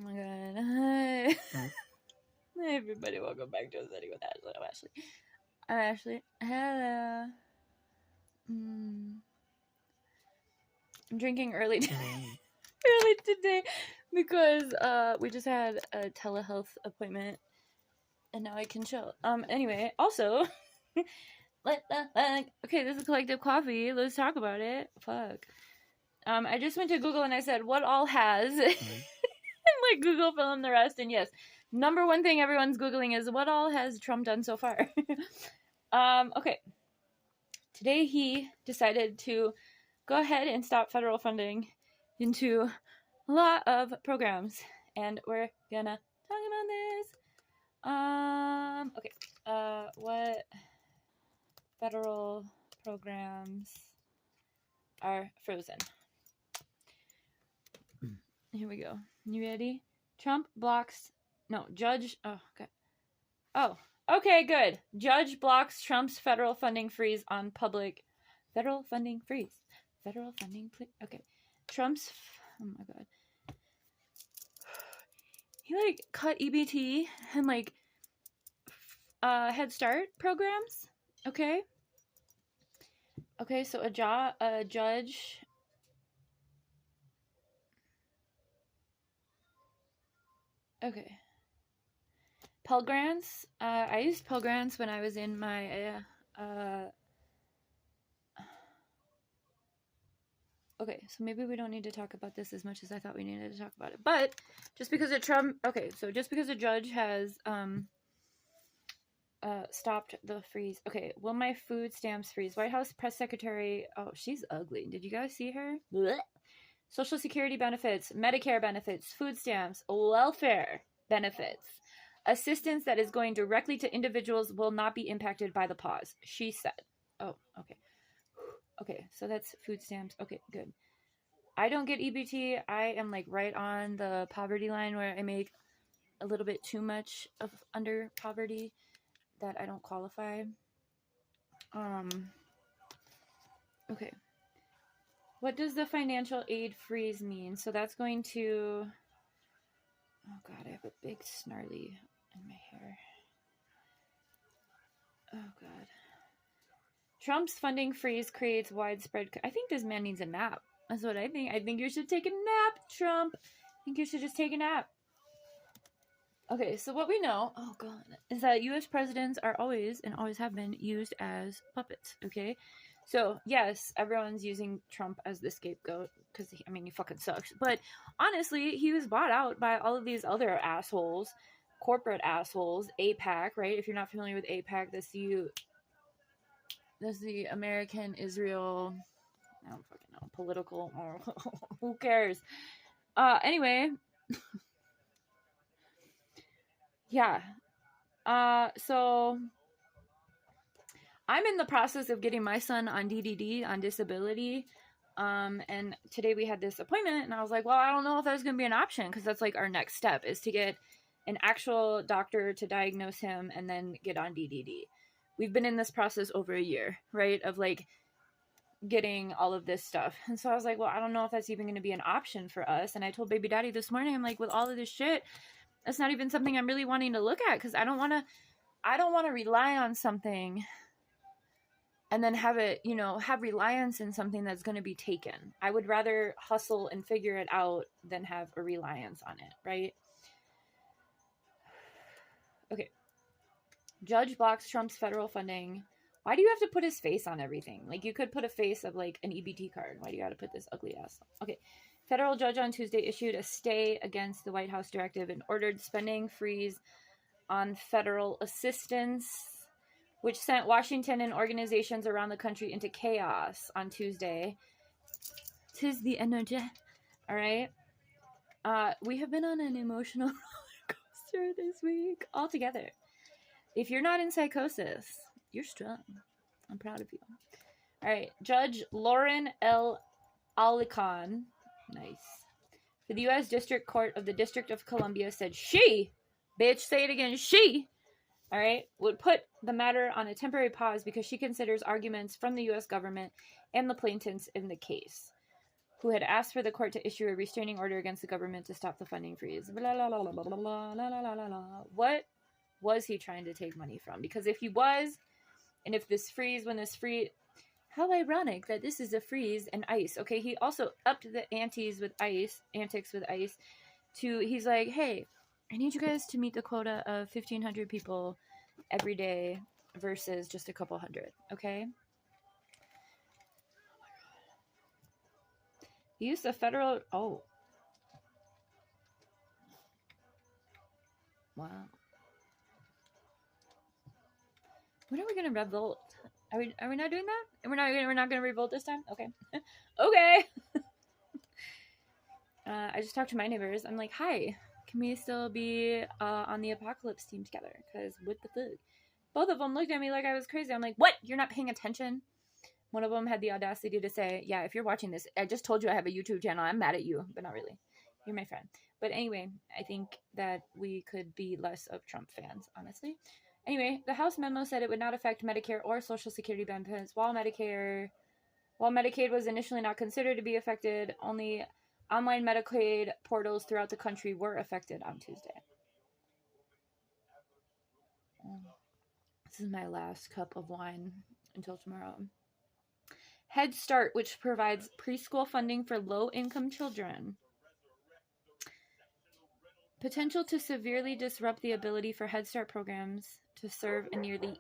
my god. Hi everybody, welcome back to Study with Ashley. I'm Ashley. Hello. I'm drinking early today because we just had a telehealth appointment and now I can chill. Anyway, also okay, this is Collective Coffee. Let's talk about it. Fuck. I just went to Google and I said what all has and like Google fill in the rest, and yes, number one thing everyone's Googling is what all has Trump done so far. Okay. Today he decided to go ahead and stop federal funding into a lot of programs, and we're gonna talk about this. Okay. What federal programs are frozen? Here we go. You ready? Judge. Oh, okay. Oh, okay, good. Judge blocks Trump's federal funding freeze on public. Federal funding freeze. Federal funding, please. Okay. Trump's. Oh my god. He like cut EBT and like Head Start programs. Okay. Okay, so a judge. Okay. Pell Grants. I used Pell Grants when I was in my okay, so maybe we don't need to talk about this as much as I thought we needed to talk about it. But just because a judge has stopped the freeze. Okay, will my food stamps freeze? White House press secretary. Oh, she's ugly. Did you guys see her? Blech. Social Security benefits, Medicare benefits, food stamps, welfare benefits. Assistance that is going directly to individuals will not be impacted by the pause, she said. Oh, okay. Okay, so that's food stamps. Okay, good. I don't get EBT. I am like right on the poverty line where I make a little bit too much of under poverty that I don't qualify. Okay. What does the financial aid freeze mean? So that's going to... Oh god, I have a big snarly in my hair. Oh god. Trump's funding freeze creates widespread... I think this man needs a nap. That's what I think. I think you should take a nap, Trump. I think you should just take a nap. Okay, so what we know, oh god, is that U.S. presidents are always, and always have been, used as puppets, okay? So, yes, everyone's using Trump as the scapegoat, because, he fucking sucks. But, honestly, he was bought out by all of these other assholes, corporate assholes, AIPAC, right? If you're not familiar with AIPAC, that's the American Israel, I don't fucking know, political, who cares? Anyway, yeah. So I'm in the process of getting my son on DDD, on disability. And today we had this appointment and I was like, well, I don't know if that's going to be an option because that's like our next step is to get an actual doctor to diagnose him and then get on DDD. We've been in this process over a year, right? Of like getting all of this stuff. And so I was like, well, I don't know if that's even going to be an option for us. And I told baby daddy this morning, I'm like, with all of this shit, that's not even something I'm really wanting to look at because I don't want to rely on something and then have it, have reliance in something that's going to be taken. I would rather hustle and figure it out than have a reliance on it, right? Okay. Judge blocks Trump's federal funding. Why do you have to put his face on everything? Like, you could put a face of, like, an EBT card. Why do you got to put this ugly ass on? Okay. Federal judge on Tuesday issued a stay against the White House directive and ordered spending freeze on federal assistance, which sent Washington and organizations around the country into chaos on Tuesday. 'Tis the energy. All right. We have been on an emotional roller coaster this week altogether. If you're not in psychosis, you're strong. I'm proud of you. All right. Judge Lauren L. Alican, nice, for the U.S. District Court of the District of Columbia said she, bitch, say it again, she, all right, would put the matter on a temporary pause because she considers arguments from the U.S. government and the plaintiffs in the case. who had asked for the court to issue a restraining order against the government to stop the funding freeze. Blah, blah, blah, blah, blah, blah, blah, blah, blah, blah. What was he trying to take money from? Because if he was, and if this freeze, when this freeze, how ironic that this is a freeze and ice. Okay, he also upped the antics with ice, to, he's like, hey, I need you guys to meet the quota of 1,500 people every day versus just a couple hundred, okay? He used the federal, oh. Wow. When are we gonna revolt? Are we not doing that? We're not gonna revolt this time? Okay. Okay. I just talked to my neighbors. I'm like, hi, can we still be on the apocalypse team together? Because what the fuck? Both of them looked at me like I was crazy. I'm like, what? You're not paying attention? One of them had the audacity to say, yeah, if you're watching this, I just told you I have a YouTube channel. I'm mad at you, but not really. You're my friend. But anyway, I think that we could be less of Trump fans, honestly. Anyway, the House memo said it would not affect Medicare or Social Security benefits. While Medicaid was initially not considered to be affected, only online Medicaid portals throughout the country were affected on Tuesday. This is my last cup of wine until tomorrow. Head Start, which provides preschool funding for low-income children. Potential to severely disrupt the ability for Head Start programs to serve a nearly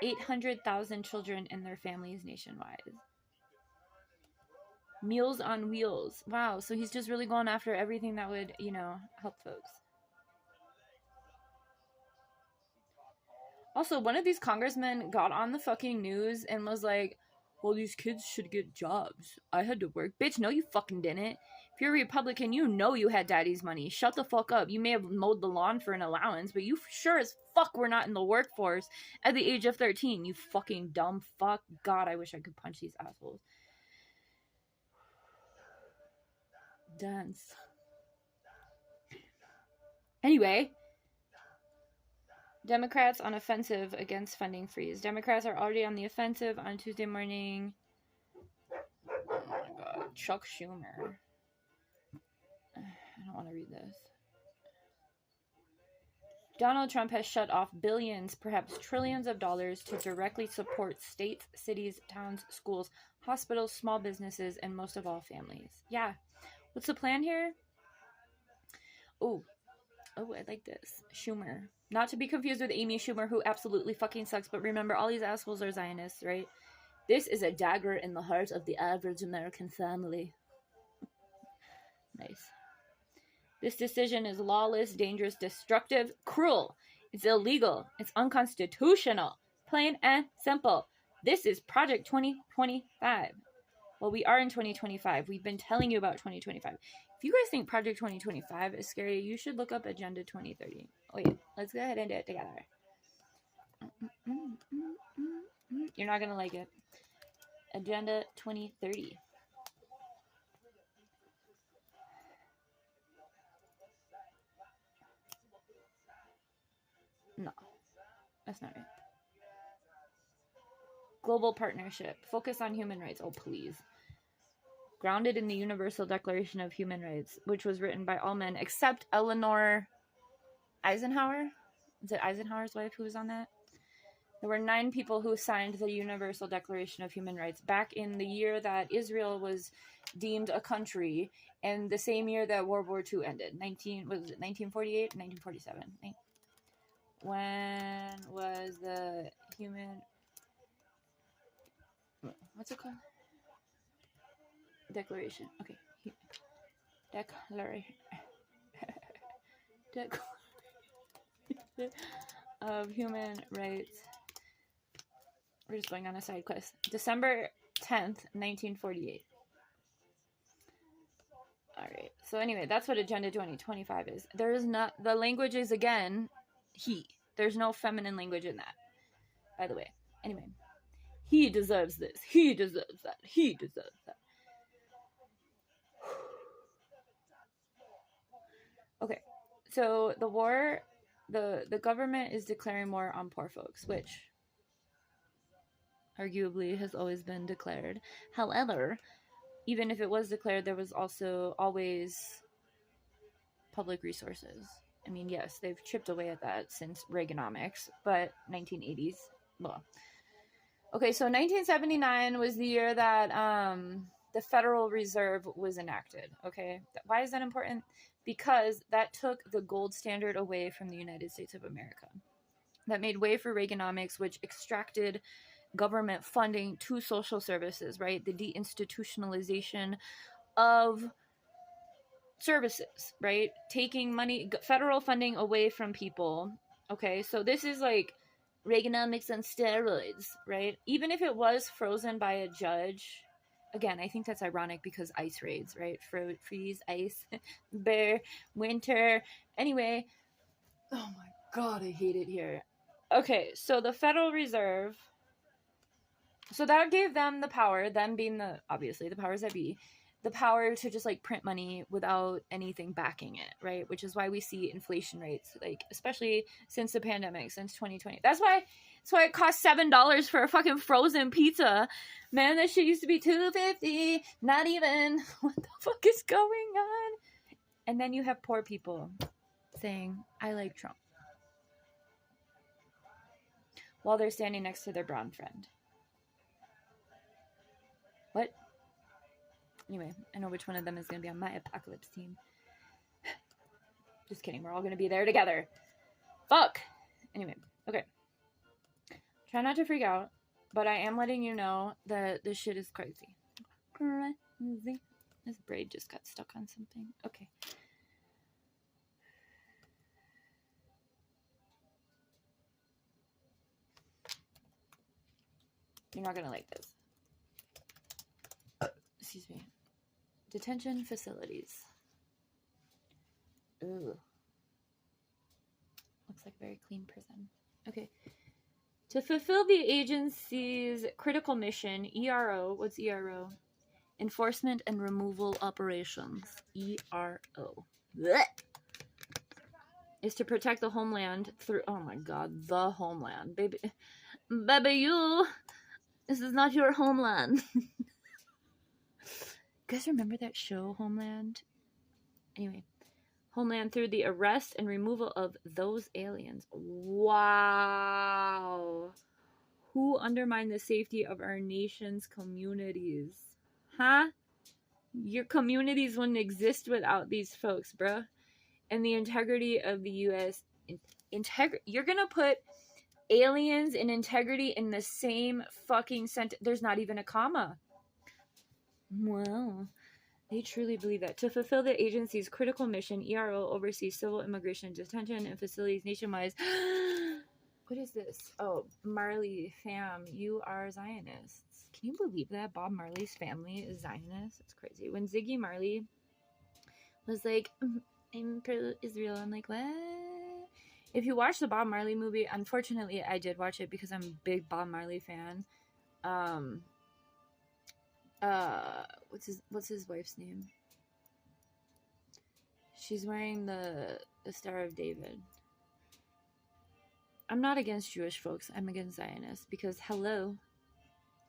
800,000 children and their families nationwide. Meals on Wheels. Wow, so he's just really going after everything that would, help folks. Also, one of these congressmen got on the fucking news and was like, well, these kids should get jobs. I had to work. Bitch, no, you fucking didn't. If you're a Republican, you know you had daddy's money. Shut the fuck up. You may have mowed the lawn for an allowance, but you sure as fuck were not in the workforce at the age of 13. You fucking dumb fuck. God, I wish I could punch these assholes. Dance. Anyway, Democrats on offensive against funding freeze. Democrats are already on the offensive on Tuesday morning. Oh my god, Chuck Schumer. I don't want to read this. Donald Trump has shut off billions, perhaps trillions of dollars to directly support states, cities, towns, schools, hospitals, small businesses, and most of all, families. Yeah. What's the plan here? Oh, I like this. Schumer. Not to be confused with Amy Schumer, who absolutely fucking sucks, but remember, all these assholes are Zionists, right? This is a dagger in the heart of the average American family. Nice. This decision is lawless, dangerous, destructive, cruel. It's illegal. It's unconstitutional. Plain and simple. This is Project 2025. Well, we are in 2025. We've been telling you about 2025. If you guys think Project 2025 is scary, you should look up Agenda 2030. Wait, let's go ahead and do it together. You're not going to like it. Agenda 2030. No, that's not right. Global partnership. Focus on human rights. Oh, please. Grounded in the Universal Declaration of Human Rights, which was written by all men except Eleanor Eisenhower. Is it Eisenhower's wife who was on that? There were 9 people who signed the Universal Declaration of Human Rights back in the year that Israel was deemed a country, and the same year that World War II ended. 1948? 1947? When was the human... What's it called? Declaration. Okay. Declaration of Human Rights. We're just going on a side quest. December 10th, 1948. Alright. So anyway, that's what Agenda 2025 is. There is not... The language is, again, he. There's no feminine language in that. By the way. Anyway. He deserves this. He deserves that. He deserves that. Okay, so the war, the government is declaring war on poor folks, which arguably has always been declared. However, even if it was declared, there was also always public resources. I mean, yes, they've chipped away at that since Reaganomics, but 1980s. Well, okay, so 1979 was the year that the Federal Reserve was enacted. Okay, why is that important? Because that took the gold standard away from the United States of America. That made way for Reaganomics, which extracted government funding to social services, right? The deinstitutionalization of services, right? Taking money, federal funding away from people. Okay, so this is like Reaganomics on steroids, right? Even if it was frozen by a judge, again, I think that's ironic because ice raids, right? Freeze, ice, bear, winter. Anyway, oh my god, I hate it here. Okay, so the Federal Reserve, so that gave them the power, them being the, obviously, the powers that be, the power to just like print money without anything backing it, right? Which is why we see inflation rates, like especially since the pandemic, since 2020. That's why it costs $7 for a fucking frozen pizza. Man, that shit used to be $2.50. Not even. What the fuck is going on? And then you have poor people saying, I like Trump, while they're standing next to their brown friend. What? Anyway, I know which one of them is going to be on my apocalypse team. Just kidding. We're all going to be there together. Fuck. Anyway, okay. Try not to freak out, but I am letting you know that this shit is crazy. Crazy. This braid just got stuck on something. Okay. You're not going to like this. Excuse me. Detention facilities. Ooh. Looks like a very clean prison. Okay. To fulfill the agency's critical mission, ERO, what's ERO? Enforcement and Removal Operations. ERO. Blech. Is to protect the homeland through, oh my god, the homeland. Baby, you, this is not your homeland. You guys remember that show, Homeland? Anyway, Homeland through the arrest and removal of those aliens. Wow. Who undermined the safety of our nation's communities? Huh? Your communities wouldn't exist without these folks, bruh. And the integrity of the U.S. You're gonna put aliens and integrity in the same fucking sentence. There's not even a comma. Wow. They truly believe that. To fulfill the agency's critical mission, ERO oversees civil immigration detention and facilities nationwide. What is this? Oh, Marley fam, you are Zionists. Can you believe that? Bob Marley's family is Zionist? It's crazy. When Ziggy Marley was like, I'm pro-Israel, I'm like, what? If you watch the Bob Marley movie, unfortunately, I did watch it because I'm a big Bob Marley fan. What's his wife's name? She's wearing the Star of David. I'm not against Jewish folks. I'm against Zionists because, hello,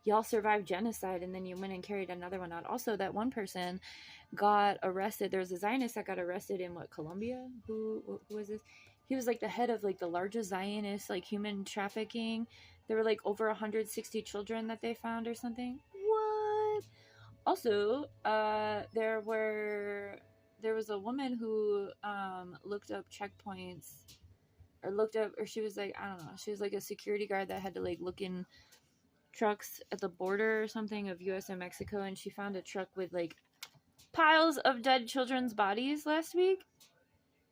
y'all survived genocide and then you went and carried another one out. Also, that one person got arrested. There was a Zionist that got arrested in Colombia? Who was this? He was like the head of like the largest Zionist like human trafficking. There were like over 160 children that they found or something. What? Also, there was a woman who looked up checkpoints. Or she was like, I don't know, she was like a security guard that had to like look in trucks at the border or something of US and Mexico, and she found a truck with like piles of dead children's bodies last week,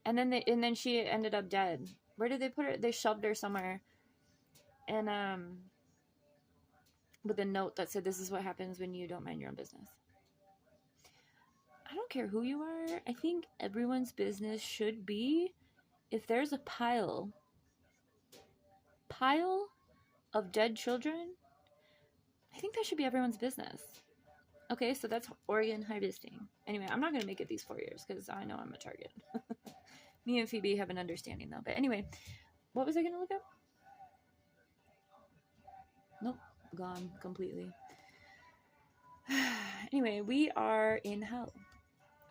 and then she ended up dead. Where did they put her? They shoved her somewhere, and with a note that said, "This is what happens when you don't mind your own business." I don't care who you are. I think everyone's business should be, if there's a pile of dead children, I think that should be everyone's business. Okay, so that's organ harvesting. Anyway, I'm not going to make it these 4 years because I know I'm a target. Me and Phoebe have an understanding though. But anyway, what was I going to look up? Nope, gone completely. Anyway, we are in hell.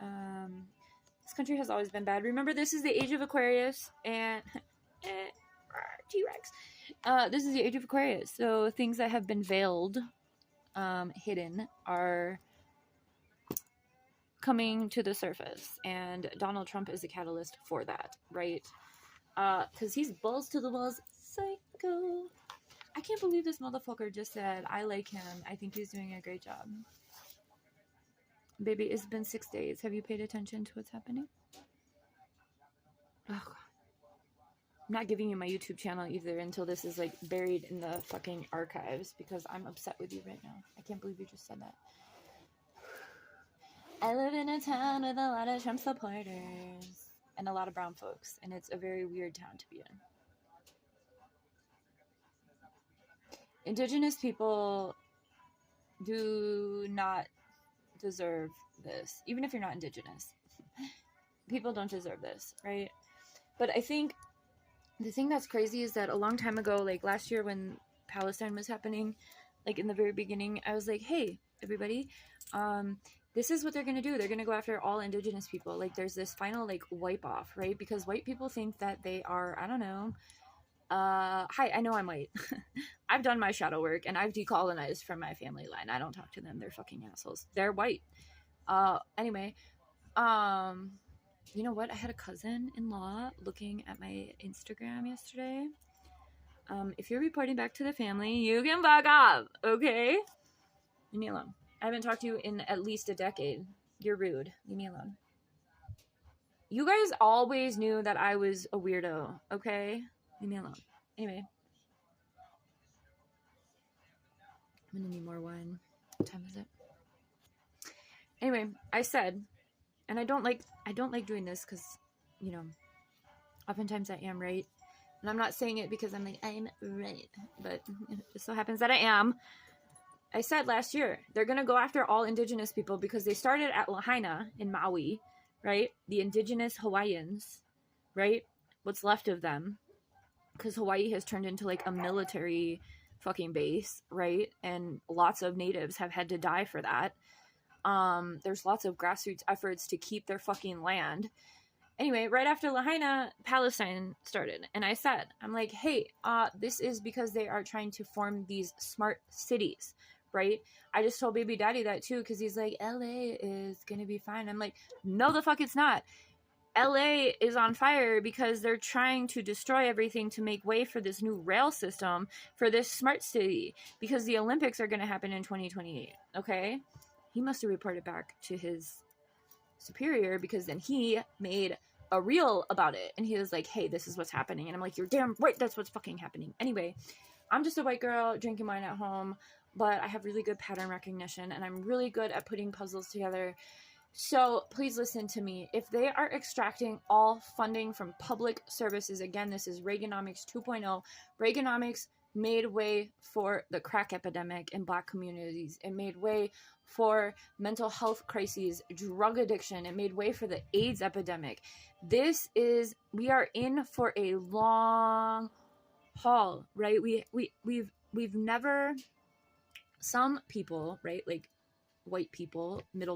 This country has always been bad. Remember, this is the age of Aquarius, and T-Rex. This is the age of Aquarius, so things that have been veiled, hidden, are coming to the surface, and Donald Trump is a catalyst for that, right? Because he's balls to the walls psycho. I can't believe this motherfucker just said, I like him. I think he's doing a great job. Baby, it's been 6 days. Have you paid attention to what's happening? Oh, God. I'm not giving you my YouTube channel either until this is, like, buried in the fucking archives, because I'm upset with you right now. I can't believe you just said that. I live in a town with a lot of Trump supporters and a lot of brown folks, and it's a very weird town to be in. Indigenous people do not deserve this, even if you're not Indigenous. People don't deserve this, right? But I think the thing that's crazy is that a long time ago, like last year when Palestine was happening, like in the very beginning, I was like, hey, everybody, this is what they're going to do. They're going to go after all Indigenous people. Like, there's this final, like, wipe off, right? Because white people think that they are, I don't know. Hi, I know I'm white. I've done my shadow work, and I've decolonized from my family line. I don't talk to them. They're fucking assholes. They're white. Anyway, you know what? I had a cousin-in-law looking at my Instagram yesterday. If you're reporting back to the family, you can fuck off, okay? Leave me alone. I haven't talked to you in at least a decade. You're rude. Leave me alone. You guys always knew that I was a weirdo, okay? Leave me alone. Anyway. I'm gonna need more wine. What time is it? Anyway, I said, and I don't like doing this because, you know, oftentimes I am right. And I'm not saying it because I'm like, I'm right. But it just so happens that I am. I said last year, they're going to go after all Indigenous people because they started at Lahaina in Maui, right? The Indigenous Hawaiians, right? What's left of them. Because Hawaii has turned into like a military fucking base, right? And lots of natives have had to die for that. There's lots of grassroots efforts to keep their fucking land. Anyway, right after Lahaina, Palestine started. And I said, I'm like, hey, this is because they are trying to form these smart cities, right? I just told baby daddy that too, because he's like, LA is going to be fine. I'm like, no, the fuck it's not. LA is on fire because they're trying to destroy everything to make way for this new rail system for this smart city, because the Olympics are going to happen in 2028, okay? He must have reported back to his superior, because then he made a reel about it, and he was like, hey, this is what's happening. And I'm like, you're damn right, that's what's fucking happening. Anyway, I'm just a white girl drinking wine at home, but I have really good pattern recognition, and I'm really good at putting puzzles together. So please listen to me. If they are extracting all funding from public services, again, this is Reaganomics 2.0. Reaganomics made way for the crack epidemic in Black communities. It made way for mental health crises, drug addiction. It made way for the AIDS epidemic. We are in for a long haul, right? We've never, some people, right, like white people, middle